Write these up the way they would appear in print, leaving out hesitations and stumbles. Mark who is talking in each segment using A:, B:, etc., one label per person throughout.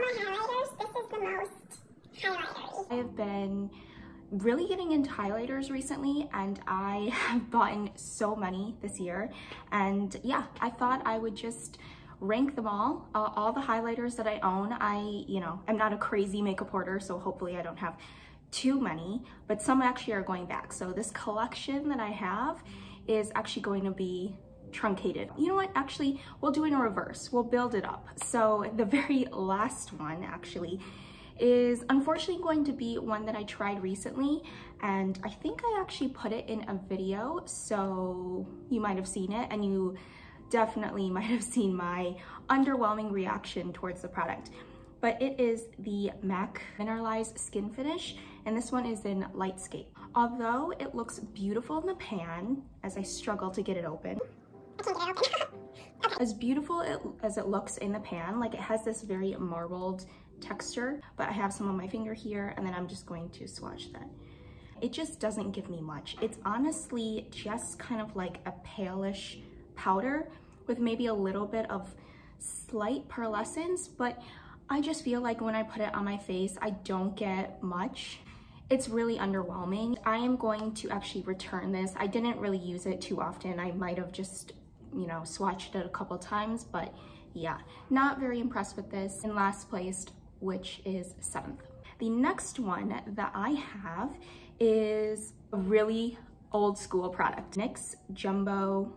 A: my highlighters, this is the most highlightery.
B: I have been really getting into highlighters recently, and I have bought so many this year. And yeah, I thought I would just rank them all the highlighters that I own. I'm not a crazy makeup hoarder, so hopefully I don't have too many, but some actually are going back. So this collection that I have is actually going to be truncated. You know what, actually we'll do it in reverse. We'll build it up. So the very last one actually is unfortunately going to be one that I tried recently, and I think I actually put it in a video, so you might have seen it, and you definitely might have seen my underwhelming reaction towards the product. But it is the MAC Mineralize Skinfinish, and this one is in Lightscapade. Although it looks beautiful in the pan, as I struggle to get it open, as beautiful as it looks in the pan, like it has this very marbled texture, but I have some on my finger here, and then I'm just going to swatch that. It just doesn't give me much. It's honestly just kind of like a palish powder with maybe a little bit of slight pearlescence, but I just feel like when I put it on my face, I don't get much. It's really underwhelming. I am going to actually return this. I didn't really use it too often. I might have just, swatched it a couple times, but yeah, not very impressed with this. In last place, which is 7th. The next one that I have is a really old school product. NYX Jumbo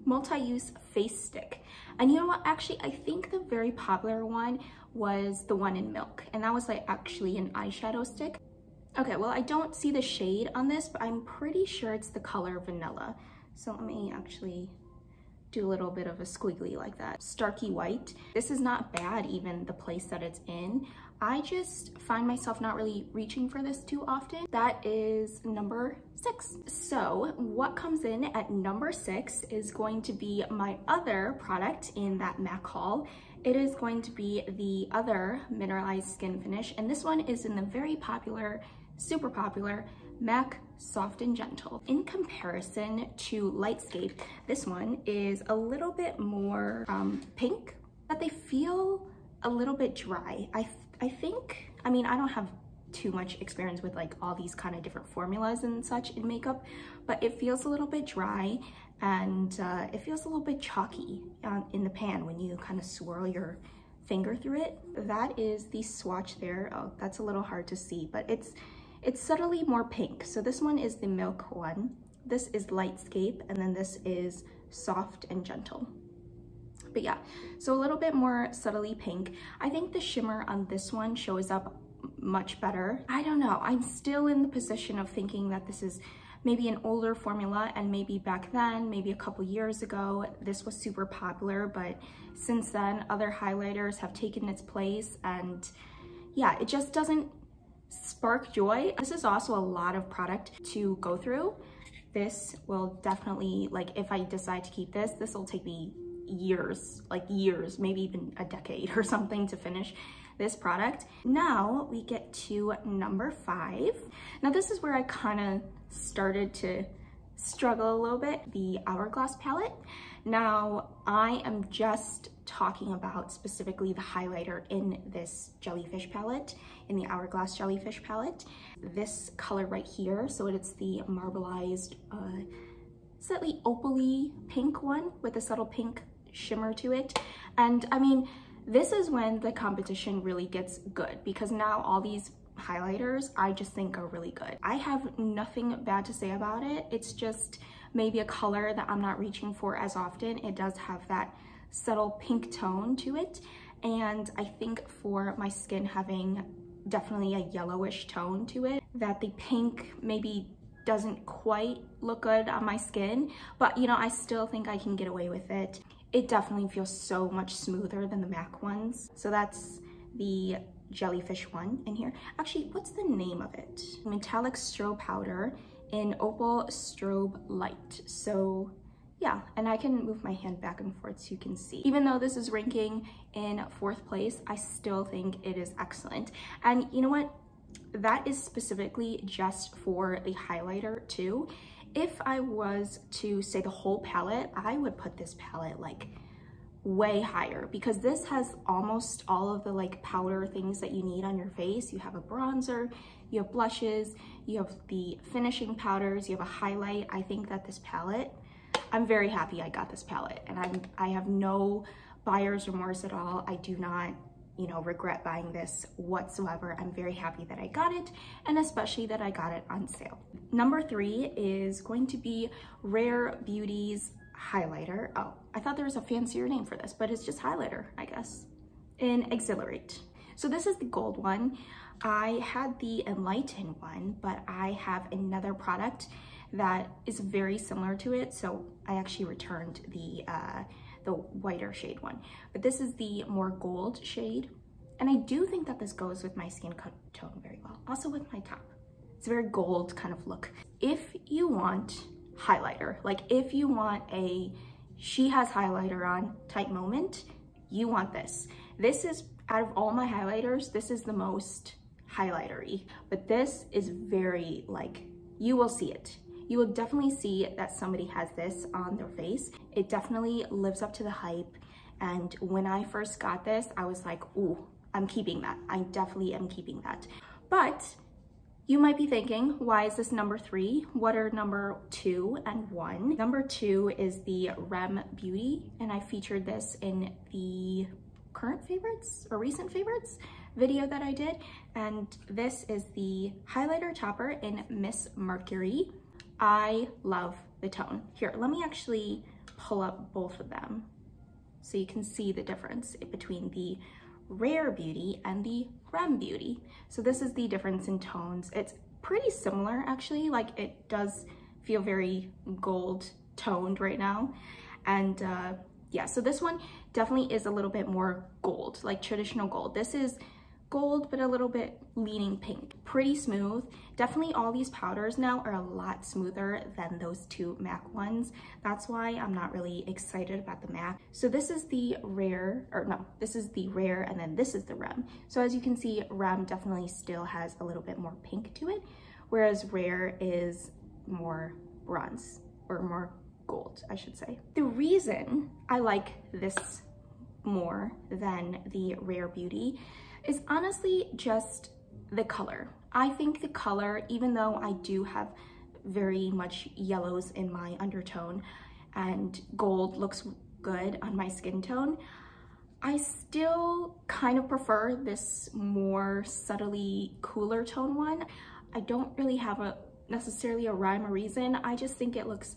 B: Multi-Use Face Stick. And you know what, actually, I think the very popular one was the one in Milk, and that was like actually an eyeshadow stick. Okay, well, I don't see the shade on this, but I'm pretty sure it's the color Vanilla. So let me actually do a little bit of a squiggly like that. Starky white. This is not bad, even the place that it's in. I just find myself not really reaching for this too often. That is number 6. So what comes in at number 6 is going to be my other product in that MAC haul. It is going to be the other Mineralized Skinfinish, and this one is in the very popular, super popular MAC Soft and Gentle. In comparison to Lightscapade, this one is a little bit more pink, but they feel a little bit dry. I think, I don't have too much experience with like all these kind of different formulas and such in makeup, but it feels a little bit dry, and it feels a little bit chalky in the pan when you kind of swirl your finger through it. That is the swatch there. Oh, that's a little hard to see, but it's subtly more pink. So this one is the Milk one, this is Lightscape, and then this is Soft and Gentle. But yeah, so a little bit more subtly pink. I think the shimmer on this one shows up much better. I don't know, I'm still in the position of thinking that this is maybe an older formula, and maybe back then, maybe a couple years ago, this was super popular, but since then other highlighters have taken its place, and yeah, it just doesn't spark joy. This is also a lot of product to go through. This will definitely, like, if I decide to keep this will take me years, maybe even a decade or something to finish this product. Now we get to number 5. Now this is where I kind of started to struggle a little bit, the Hourglass palette. Now I am just talking about specifically the highlighter in this Jellyfish palette, in the Hourglass Jellyfish palette. This color right here, so it's the marbleized, slightly opal-y pink one with a subtle pink shimmer to it. And this is when the competition really gets good, because now all these highlighters I just think are really good. I have nothing bad to say about it. It's just maybe a color that I'm not reaching for as often. It does have that subtle pink tone to it, and I think for my skin having definitely a yellowish tone to it, that the pink maybe doesn't quite look good on my skin, but I still think I can get away with it. It definitely feels so much smoother than the MAC ones. So that's the Jellyfish one in here. Actually, what's the name of it? Metallic Strobe Powder in Opal Strobe Light. So yeah, and I can move my hand back and forth so you can see. Even though this is ranking in 4th place, I still think it is excellent. And you know what? That is specifically just for the highlighter too. If I was to say the whole palette, I would put this palette like way higher because this has almost all of the like powder things that you need on your face. You have a bronzer, you have blushes, you have the finishing powders, you have a highlight. I think that this palette, I'm very happy I got this palette, and I have no buyer's remorse at all. I do not, you know, regret buying this whatsoever. I'm very happy that I got it, and especially that I got it on sale. Number 3 is going to be Rare Beauty's highlighter. Oh, I thought there was a fancier name for this, but it's just highlighter, I guess, in Exhilarate. So this is the gold one. I had the Enlighten one, but I have another product that is very similar to it, so I actually returned the whiter shade one. But this is the more gold shade, and I do think that this goes with my skin tone very well. Also with my top. It's a very gold kind of look. If you want highlighter, like if you want a she has highlighter on type moment, you want this. This is, out of all my highlighters, this is the most highlighter-y, but this is very, like, you will see it. You will definitely see that somebody has this on their face. It definitely lives up to the hype, and when I first got this, I was like, ooh, I'm keeping that. I definitely am keeping that. But you might be thinking, why is this number 3? What are number 2 and 1? Number 2 is the r.e.m. Beauty, and I featured this in the current favorites or recent favorites video that I did. And this is the highlighter topper in Miss Mercury. I love the tone. Here, let me actually pull up both of them so you can see the difference between the Rare Beauty and the r.e.m. Beauty. So this is the difference in tones. It's pretty similar actually, like it does feel very gold toned right now. And yeah, so this one definitely is a little bit more gold, like traditional gold. This is gold, but a little bit leaning pink. Pretty smooth. Definitely all these powders now are a lot smoother than those 2 MAC ones. That's why I'm not really excited about the MAC. So this is the Rare, or no, this is the Rare, and then this is the r.e.m. So as you can see, r.e.m. definitely still has a little bit more pink to it, whereas Rare is more bronze, or more gold, I should say. The reason I like this more than the Rare Beauty is honestly just the color. I think the color, even though I do have very much yellows in my undertone and gold looks good on my skin tone, I still kind of prefer this more subtly cooler tone one. I don't really have necessarily a rhyme or reason. I just think it looks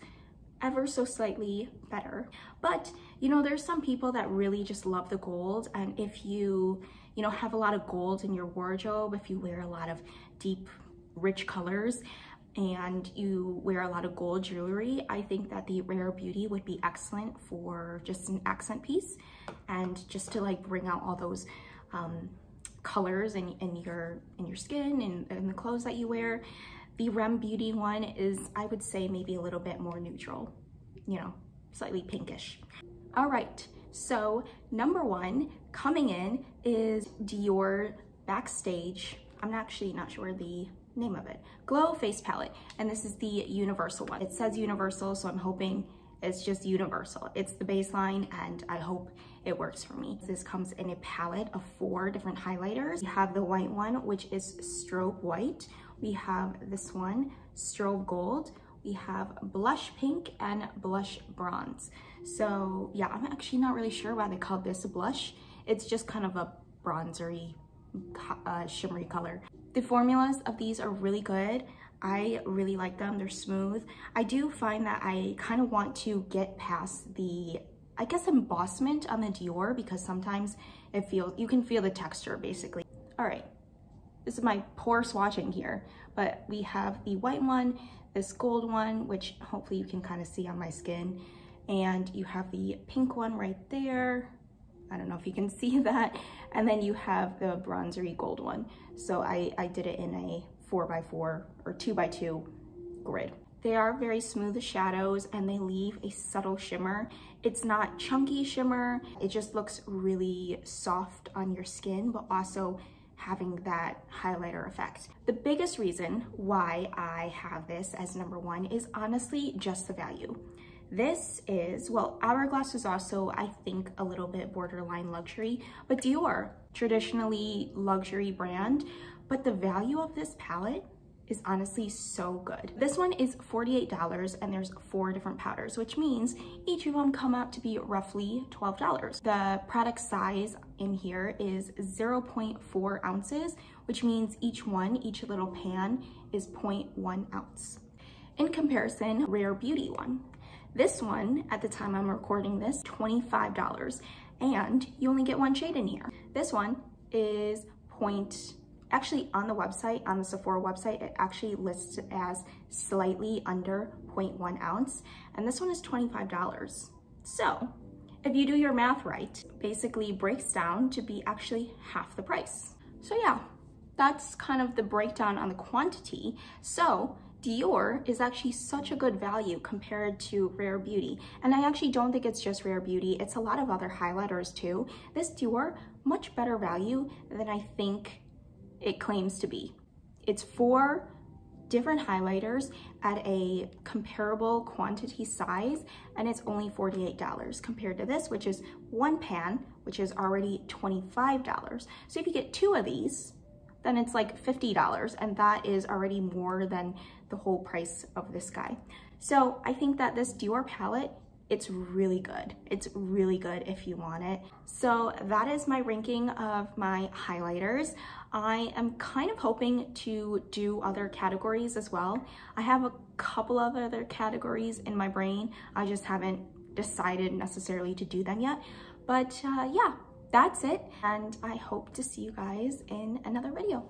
B: ever so slightly better. But you know, there's some people that really just love the gold, and if you know, have a lot of gold in your wardrobe, if you wear a lot of deep, rich colors, and you wear a lot of gold jewelry, I think that the Rare Beauty would be excellent for just an accent piece, and just to like bring out all those colors in your skin and the clothes that you wear. The r.e.m. Beauty one is, I would say, maybe a little bit more neutral, you know, slightly pinkish. All right, so number 1 coming in is Dior Backstage. I'm actually not sure the name of it. Glow Face Palette, and this is the universal one. It says universal, so I'm hoping it's just universal. It's the baseline, and I hope it works for me. This comes in a palette of 4 different highlighters. We have the white one, which is strobe white. We have this one, strobe gold. We have blush pink and blush bronze. So yeah, I'm actually not really sure why they called this a blush. It's just kind of a bronzery, shimmery color. The formulas of these are really good. I really like them, they're smooth. I do find that I kind of want to get past the, I guess, embossment on the Dior, because sometimes it feels, you can feel the texture basically. All right, this is my poor swatching here, but we have the white one, this gold one, which hopefully you can kind of see on my skin, and you have the pink one right there. I don't know if you can see that. And then you have the bronzery gold one. So I did it in a 4x4 or 2x2 grid. They are very smooth shadows, and they leave a subtle shimmer. It's not chunky shimmer. It just looks really soft on your skin, but also having that highlighter effect. The biggest reason why I have this as number 1 is honestly just the value. This is, well, Hourglass is also, I think, a little bit borderline luxury, but Dior, traditionally luxury brand, but the value of this palette is honestly so good. This one is $48 and there's 4 different powders, which means each of them come out to be roughly $12. The product size in here is 0.4 ounces, which means each little pan is 0.1 ounce. In comparison, Rare Beauty one. This one, at the time I'm recording this, $25, and you only get 1 shade in here. This one is actually on the website, on the Sephora website, it actually lists it as slightly under 0.1 ounce, and this one is $25. So if you do your math right, basically breaks down to be actually half the price. So yeah, that's kind of the breakdown on the quantity. So Dior is actually such a good value compared to Rare Beauty. And I actually don't think it's just Rare Beauty, it's a lot of other highlighters too. This Dior, much better value than I think it claims to be. It's 4 different highlighters at a comparable quantity size, and it's only $48 compared to this, which is 1 pan, which is already $25. So if you get 2 of these, then it's like $50, and that is already more than the whole price of this guy. So I think that this Dior palette, it's really good. It's really good if you want it. So that is my ranking of my highlighters. I am kind of hoping to do other categories as well. I have a couple of other categories in my brain. I just haven't decided necessarily to do them yet. But yeah, that's it, and I hope to see you guys in another video.